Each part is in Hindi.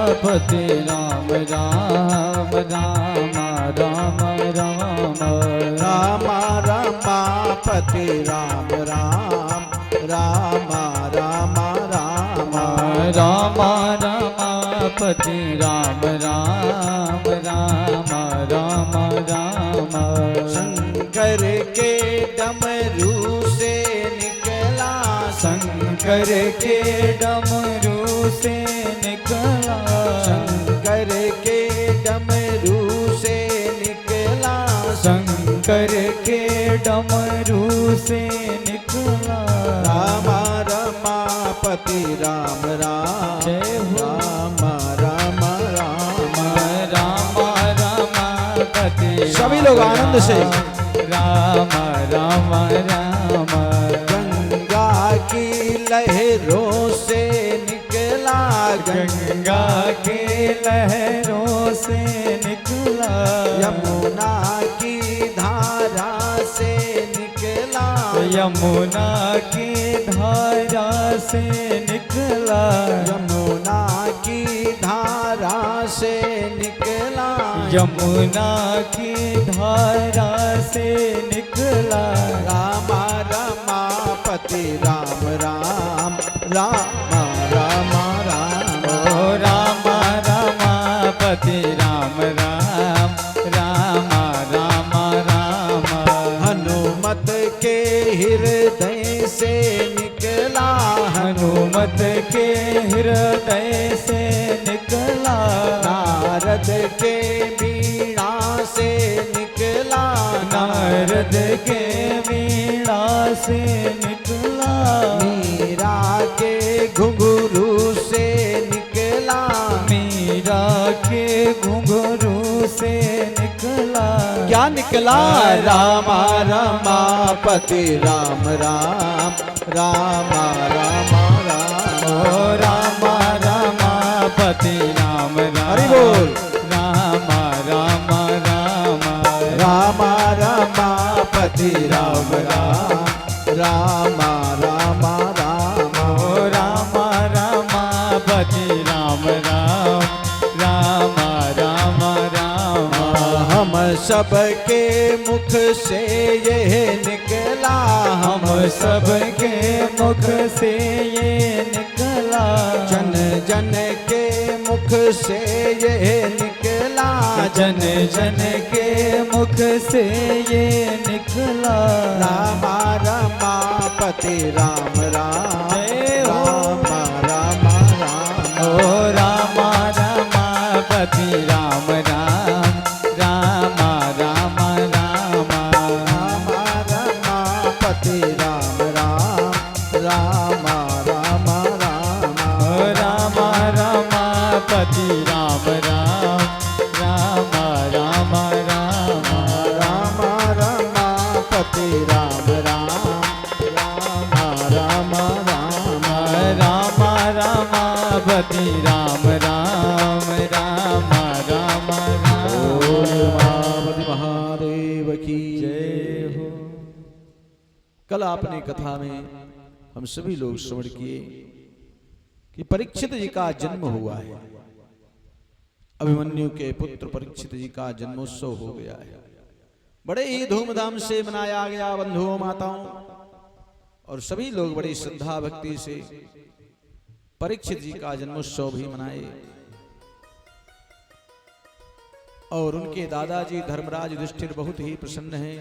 रमापति राम राम राम राम राम राम रमापति राम राम राम राम राम राम रमापति राम राम राम राम राम शंकर के डमरू से निकला शंकर के डमरू से निकला शंकर के डमरू से निकला शंकर के डमरू से निकला राम रमापति राम राम जय हो राम राम राम राम रमापति सभी लोग आनंद से राम राम राम गंगा की लहरों से निकला गंगा के लहरों से निकला यमुना की धारा से निकला यमुना की धारा से निकला यमुना की धारा से निकला यमुना की धारा से निकला राम रमापति राम राम राम राम राम ओ राम रमापति राम राम राम राम राम हनुमत के हृदय से निकला हनुमत के हृदय से निकला नारद के वीणा से निकला नारद के वीणा से निकला मीरा के घुंघरू से निकला मीरा के घुंघरू से निकला क्या निकला राम रमापति राम राम राम राम राम ओ राम रमापति राम राम हरि बोल राम राम राम राम रमापति राम राम राम राम राम ओ राम रमापति राम राम राम राम राम हम सबके मुख से यह निकला हम सबके मुख से ये निकला जन जन के मुख से यह निकला जन जन के मुख से ये निकला राम रमापति राम राम जय हो। राम राम राम ओ राम रमापति राम राम राम राम राम राम रमापति राम राम राम राम राम ओ राम रमापति राम राम राम राम राम राम रमापति राम राम राम राम राम राम रमापति राम राम राम राम राम रमापति महादेव की जय हो। कल आपने कथा में हम सभी लोग श्रवण किए कि परीक्षित जी का जन्म हुआ है। अभिमन्यु के पुत्र परीक्षित जी का जन्मोत्सव हो गया है। बड़े ही धूमधाम से मनाया गया बंधुओं माताओं, और सभी लोग बड़ी श्रद्धा भक्ति से परीक्षित जी का जन्मोत्सव भी मनाए। और उनके दादाजी धर्मराज युधिष्ठिर बहुत ही प्रसन्न हैं।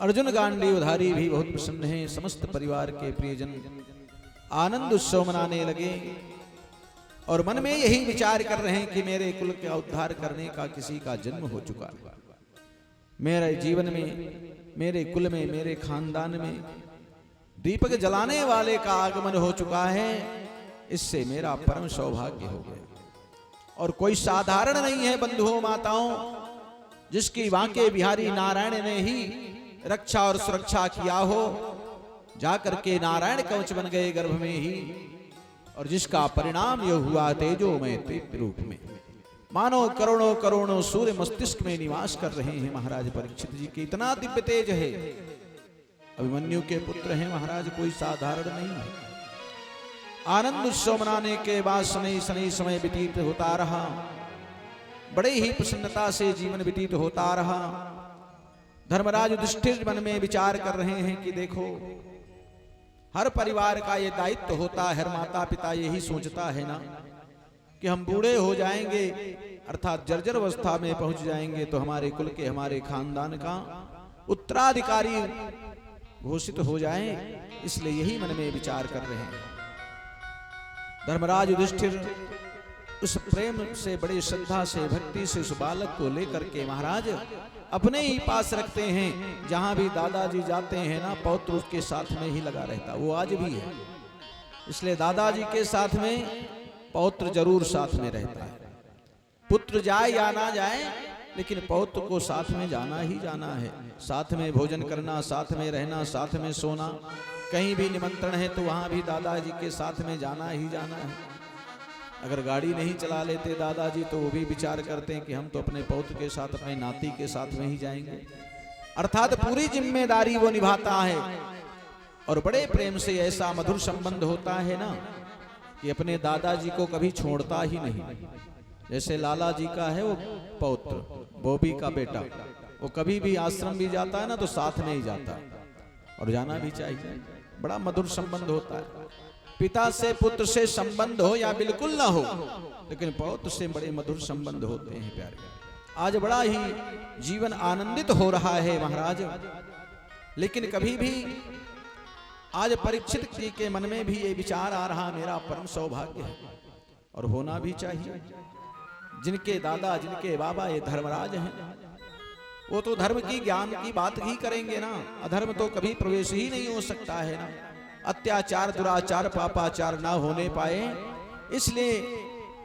अर्जुन गांडीवधारी भी बहुत प्रसन्न हैं। समस्त परिवार के प्रियजन आनंद उत्सव मनाने लगे और मन में यही विचार कर रहे हैं कि मेरे कुल का उद्धार करने का किसी का जन्म हो चुका है। मेरे जीवन में, मेरे कुल में, मेरे खानदान में दीपक जलाने वाले का आगमन हो चुका है। इससे मेरा परम सौभाग्य हो गया। और कोई साधारण नहीं है बंधुओं माताओं, जिसकी वांके बिहारी नारायण ने ही रक्षा और सुरक्षा किया हो, जाकर के नारायण कवच बन गए गर्भ में ही, और जिसका परिणाम यह हुआ तेजोमय तीव्र रूप में। मानो करोड़ों करोड़ों सूर्य मस्तिष्क में निवास कर रहे हैं महाराज परीक्षित जी के। इतना दिव्य तेज है। अभिमन्यु के पुत्र हैं महाराज, कोई साधारण नहीं है। आनंद उत्सव मनाने के बाद समय व्यतीत होता रहा। बड़े ही प्रसन्नता से जीवन व्यतीत होता रहा। धर्मराज युधिष्ठिर मन में विचार कर रहे हैं कि देखो, हर परिवार का ये दायित्व होता है, हर माता पिता यही सोचता है ना कि हम बूढ़े हो जाएंगे अर्थात जर्जर अवस्था में पहुंच जाएंगे तो हमारे कुल के, हमारे खानदान का उत्तराधिकारी घोषित हो जाएं, इसलिए यही मन में विचार कर रहे हैं। धर्मराज युधिष्ठिर उस प्रेम से, बड़े श्रद्धा से, भक्ति से उस बालक को लेकर के महाराज अपने ही पास रखते हैं। जहां भी दादाजी जाते हैं ना, पौत्र उसके साथ में ही लगा रहता, वो आज भी है। इसलिए दादाजी के साथ में पौत्र जरूर साथ में रहता है। पुत्र जाए या ना जाए, लेकिन पौत्र को साथ में जाना ही जाना है। साथ में भोजन करना, साथ में रहना, साथ में सोना, कहीं भी निमंत्रण है तो वहां भी दादाजी के साथ में जाना ही जाना है। अगर गाड़ी नहीं चला लेते दादाजी तो वो भी विचार करते हैं कि हम तो अपने पौत्र के साथ, अपने नाती के साथ में ही जाएंगे। अर्थात पूरी जिम्मेदारी वो निभाता है और बड़े प्रेम से ऐसा मधुर संबंध होता है ना कि अपने दादाजी को कभी छोड़ता ही नहीं। जैसे लाला जी का है वो पौत्र, बोबी का बेटा, वो कभी भी आश्रम भी जाता है ना तो साथ में ही जाता है और जाना भी चाहिए। बड़ा मधुर संबंध होता है। पिता से पुत्र से संबंध हो या बिल्कुल ना हो, लेकिन पौत्र से बड़े मधुर संबंध होते हैं प्यारे। आज बड़ा ही जीवन आनंदित हो रहा है महाराज। लेकिन कभी भी आज परीक्षित जी के मन में भी ये विचार आ रहा, मेरा परम सौभाग्य है और होना भी चाहिए। जिनके दादा, जिनके बाबा ये धर्मराज हैं, वो तो धर्म की, ज्ञान की बात ही करेंगे ना। अधर्म तो कभी प्रवेश ही नहीं हो सकता है ना। अत्याचार, दुराचार, पापाचार ना होने पाए। इसलिए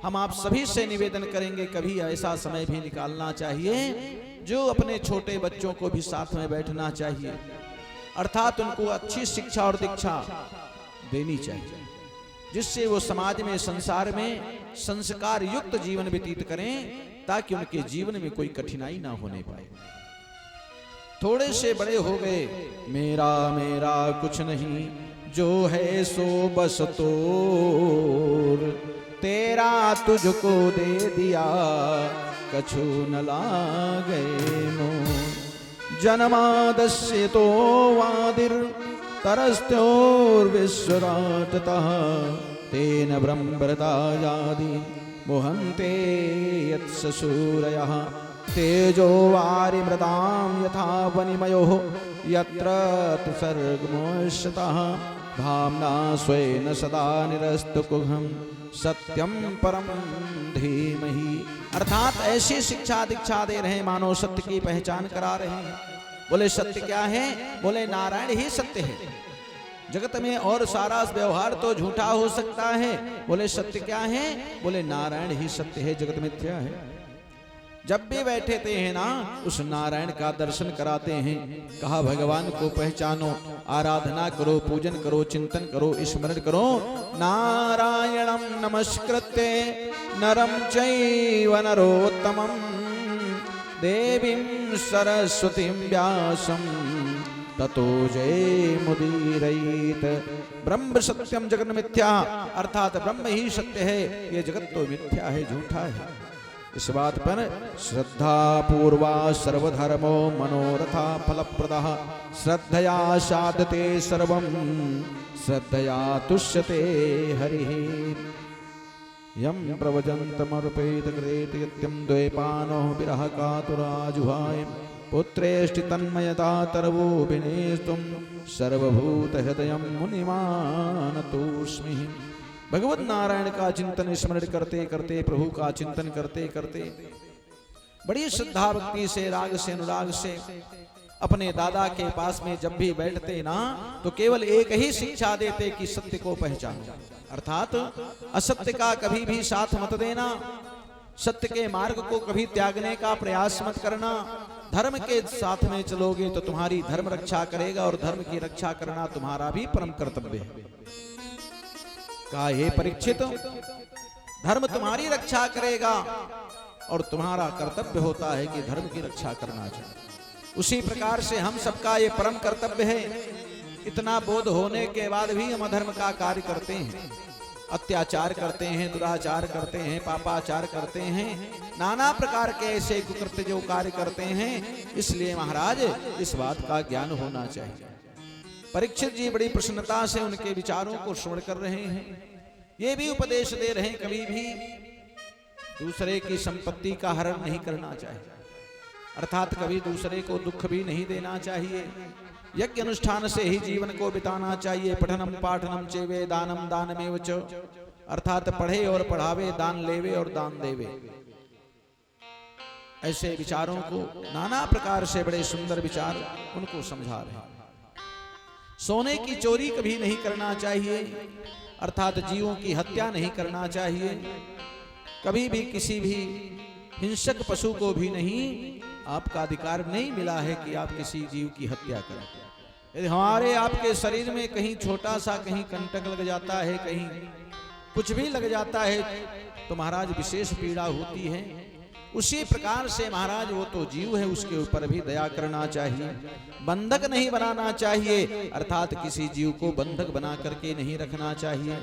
हम आप सभी से निवेदन करेंगे, कभी ऐसा समय भी निकालना चाहिए जो अपने छोटे बच्चों को भी साथ में बैठना चाहिए, अर्थात उनको अच्छी शिक्षा और दीक्षा देनी चाहिए, जिससे वो समाज में, संसार में संस्कार युक्त जीवन व्यतीत करें, ताकि उनके जीवन में कोई कठिनाई ना होने पाए। थोड़े से बड़े हो गए, मेरा मेरा कुछ नहीं, जो है सो बस तोर, तेरा तुझको दे दिया, कछु न लागे मोर। जन्मादस्य तो वादिर तरस्त्योर विश्वराटतः, तेन ब्रह्मवृतायादि मोहन्ते यत्ससूरयः। तेजो वारि मृदां यथा वनिमयो, यत्र तु सर्गमोषतः, धाम्ना स्वेन सदा निरस्तकुहं, सत्यम परम धीमहि। अर्थात ऐसी शिक्षा दीक्षा दे रहे हैं, मानो सत्य की पहचान करा रहे हैं। बोले सत्य क्या है? बोले नारायण ही सत्य है। जगत में और सारा व्यवहार तो झूठा हो सकता है। बोले सत्य क्या है? बोले नारायण ही सत्य है, जगत मिथ्या है। जब भी बैठे थे हैं ना, उस नारायण का दर्शन कराते हैं। कहा भगवान को पहचानो, आराधना करो, पूजन करो, चिंतन करो, स्मरण करो। नारायणं नमस्कृत्य नरं चैव नरोत्तमं, देवीं सरस्वतीं व्यासं ततो जयमुदीरयेत्। ब्रह्म सत्यम जगन मिथ्या, अर्थात ब्रह्म ही सत्य है, ये जगत तो मिथ्या है, झूठा है। इस बात पर श्रद्धा पूर्वा सर्वधर्मो मनोरथा फलप्रदः, श्रद्धया साधते सर्वं, श्रद्धया तुष्यते हरिः। यं प्रवचन्तमर्पेत कृतेत यत्यं द्वैपानो विरह कातुराजुहाय, पुत्रेष्टि तन्मयता तरवो विनेस्तुं, सर्वभूतहृदयं मुनिमानतोऽस्मि। भगवत नारायण का चिंतन स्मरण करते करते, प्रभु का चिंतन करते करते, बड़ी श्रद्धा भक्ति से, राग से, अनुराग से अपने दादा के पास में जब भी बैठते ना, तो केवल एक ही शिक्षा देते कि सत्य को पहचानो, अर्थात असत्य का कभी भी साथ मत देना, सत्य के मार्ग को कभी त्यागने का प्रयास मत करना। धर्म के साथ में चलोगे तो तुम्हारी धर्म रक्षा करेगा, और धर्म की रक्षा करना तुम्हारा भी परम कर्तव्य है। कहा हे परीक्षित, धर्म तुम्हारी रक्षा करेगा और तुम्हारा कर्तव्य होता है कि धर्म की रक्षा करना चाहिए। उसी प्रकार से हम सबका ये परम कर्तव्य है। इतना बोध होने के बाद भी हम अधर्म का कार्य करते हैं। अत्याचार करते हैं, दुराचार करते हैं, पापाचार करते हैं, नाना प्रकार के ऐसे कुकृत्य जो कार्य करते हैं। इसलिए महाराज इस बात का ज्ञान होना चाहिए। परीक्षित जी बड़ी प्रसन्नता से उनके विचारों को श्रवण कर रहे हैं। ये भी उपदेश दे रहे हैं, कभी भी दूसरे की संपत्ति का हरण नहीं करना चाहिए, अर्थात कभी दूसरे को दुख भी नहीं देना चाहिए। यज्ञ अनुष्ठान से ही जीवन को बिताना चाहिए। पठनम पाठनम चेवे दानम दानमेव च, अर्थात पढ़े और पढ़ावे, दान लेवे और दान देवे। ऐसे विचारों को नाना प्रकार से बड़े सुंदर विचार उनको समझा रहे हैं। सोने की चोरी कभी नहीं करना चाहिए, अर्थात जीवों की हत्या नहीं करना चाहिए। कभी भी किसी भी हिंसक पशु को भी नहीं, आपका अधिकार नहीं मिला है कि आप किसी जीव की हत्या करें। यदि हमारे आपके शरीर में कहीं छोटा सा कहीं कंटक लग जाता है, कहीं कुछ भी लग जाता है, तो महाराज विशेष पीड़ा होती है। उसी प्रकार से महाराज वो तो जीव है, उसके ऊपर भी दया करना चाहिए। बंधक नहीं बनाना चाहिए, अर्थात किसी जीव को बंधक बना करके नहीं रखना चाहिए।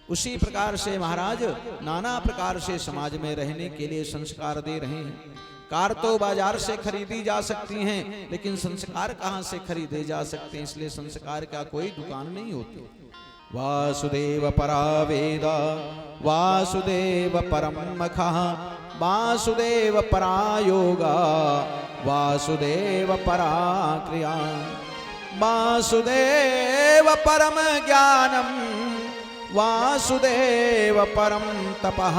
उसी प्रकार से महाराज नाना प्रकार से समाज में रहने के लिए संस्कार दे रहे हैं। कार तो बाजार से खरीदी जा सकती हैं, लेकिन संस्कार कहाँ से खरीदे जा सकते हैं? इसलिए संस्कार का कोई दुकान नहीं होती। वासुदेव परा वेदा वासुदेव परम मखः वासुदेव परा योगा वासुदेव परा क्रिया वासुदेव परम ज्ञानम वासुदेव परम तपः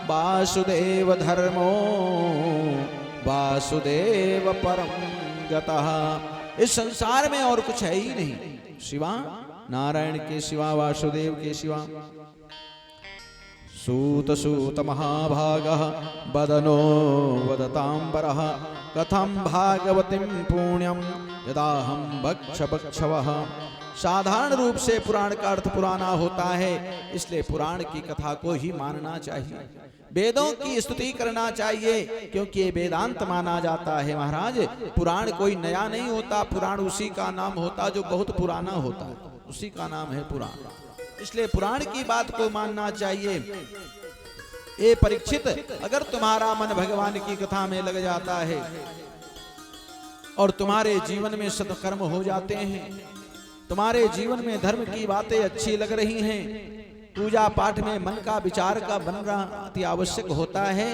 वासुदेव धर्मो वासुदेव परम गतः। इस संसार में और कुछ है ही नहीं सिवा नारायण के सिवा, वासुदेव के सिवा। सूत सूत महाभागः वदनो वदतांबरः कथं भागवतीं पुण्यं यदाहं भक्ष भक्षवः। साधारण रूप से पुराण का अर्थ पुराना होता है, इसलिए पुराण की कथा को ही मानना चाहिए। वेदों की स्तुति करना चाहिए, क्योंकि ये वेदांत माना जाता है। महाराज पुराण कोई नया नहीं होता, पुराण उसी का नाम होता जो बहुत पुराना होता है, उसी का नाम है पुराण। इसलिए पुराण की बात को मानना चाहिए। ये परीक्षित, अगर तुम्हारा मन भगवान की कथा में लग जाता है और तुम्हारे जीवन में सत्कर्म हो जाते हैं, तुम्हारे जीवन में धर्म की बातें अच्छी लग रही हैं, पूजा पाठ में मन का विचार का बनना अति आवश्यक होता है।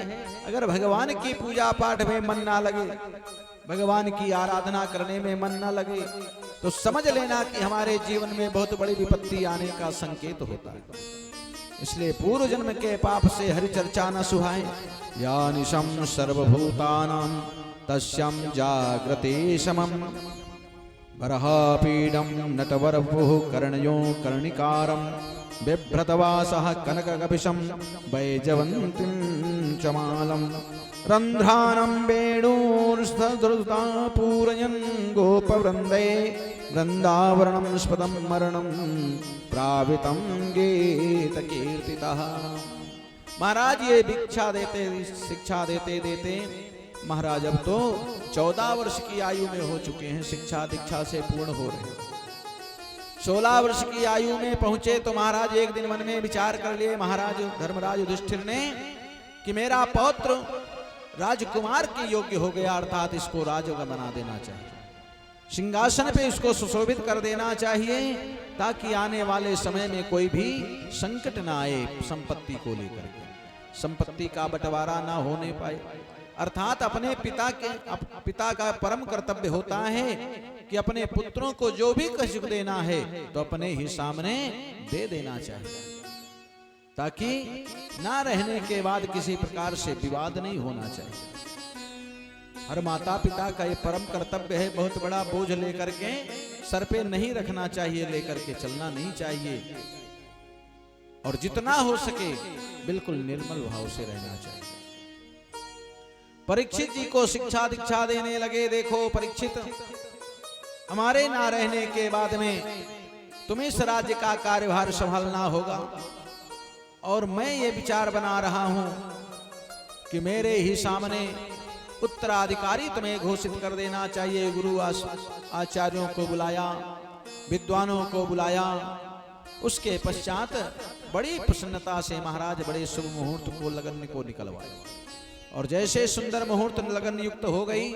अगर भगवान की पूजा पाठ में मन ना लगे, भगवान की आराधना करने में मन ना लगे, तो समझ लेना कि हमारे जीवन में बहुत बड़ी विपत्ति आने का संकेत होता है। इसलिए पूर्व जन्म के पाप से हरि चर्चा न सुहाए। या निशम सर्वभूतानां तस्यं जाग्रते समम बरहापीडं नटवरवुः कर्णयो कर्णिकारं बिभ्रतवासः कनककपिशं वैजवन्तीं च मालं रन्ध्रानं वेणूर्स्थधृता पूरयन् गोपवृन्दे वृन्दावरणं स्पदं मरणं प्रावितं गीतकीर्तितः। महाराज ये भिक्षा देते, शिक्षा देते देते महाराज अब तो 14 वर्ष की आयु में हो चुके हैं, शिक्षा दीक्षा से पूर्ण हो रहे हैं। 16 वर्ष की आयु में पहुंचे तो महाराज एक दिन मन में विचार कर लिए महाराज धर्मराज युधिष्ठिर ने कि मेरा पौत्र राजकुमार के योग्य हो गया, अर्थात इसको राजयोग्य बना देना चाहिए, सिंहासन पे इसको सुशोभित कर देना चाहिए, ताकि आने वाले समय में कोई भी संकट ना आए संपत्ति को लेकर के, संपत्ति का बंटवारा ना होने पाए। अर्थात अपने पिता का परम कर्तव्य होता है कि अपने पुत्रों को जो भी कुछ देना है तो अपने ही सामने दे देना चाहिए, ताकि ना रहने के बाद किसी प्रकार से विवाद नहीं होना चाहिए। हर माता पिता का ये परम कर्तव्य है, बहुत बड़ा बोझ लेकर के सर पे नहीं रखना चाहिए, लेकर के चलना नहीं चाहिए, और जितना हो सके बिल्कुल निर्मल भाव से रहना चाहिए। परीक्षित जी को शिक्षा दीक्षा देने लगे। देखो परीक्षित, हमारे ना रहने के बाद में तुम्हें इस राज्य का कार्यभार संभालना होगा, और मैं ये विचार बना रहा हूं कि मेरे ही सामने उत्तराधिकारी तुम्हें घोषित कर देना चाहिए। गुरु आचार्यों को बुलाया, विद्वानों को बुलाया, उसके पश्चात बड़ी प्रसन्नता से महाराज बड़े शुभ मुहूर्त को लगन को निकलवाए। और जैसे सुंदर मुहूर्त लगन युक्त हो गई,